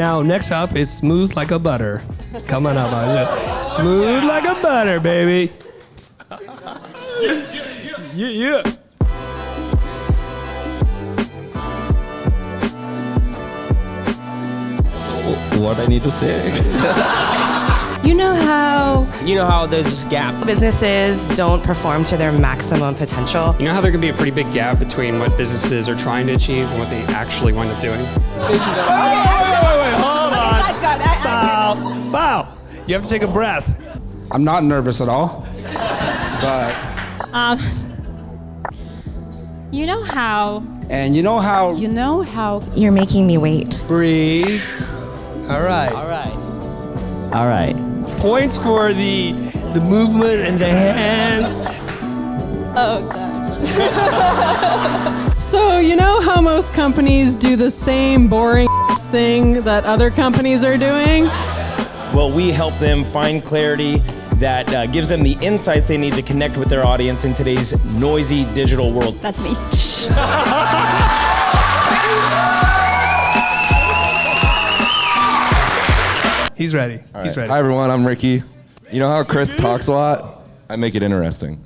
Now, next up is Smooth Like a Butter. Coming up, Smooth Like a Butter, baby. Yeah. What I need to say? You know how there's this gap. businesses don't perform to their maximum potential? You know how there can be a pretty big gap between what businesses are trying to achieve and what they actually wind up doing? Wait, hold on. Foul. You have to take a breath. I'm not nervous at all, but... You know how... And you know how... You know how you're making me wait. Breathe. All right. Points for the movement and the hands. Oh, God. So, you know how most companies do the same boring thing that other companies are doing? Well, we help them find clarity that gives them the insights they need to connect with their audience in today's noisy digital world. That's me. He's ready. He's ready. Hi, everyone. I'm Ricky. You know how Chris talks a lot? I make it interesting.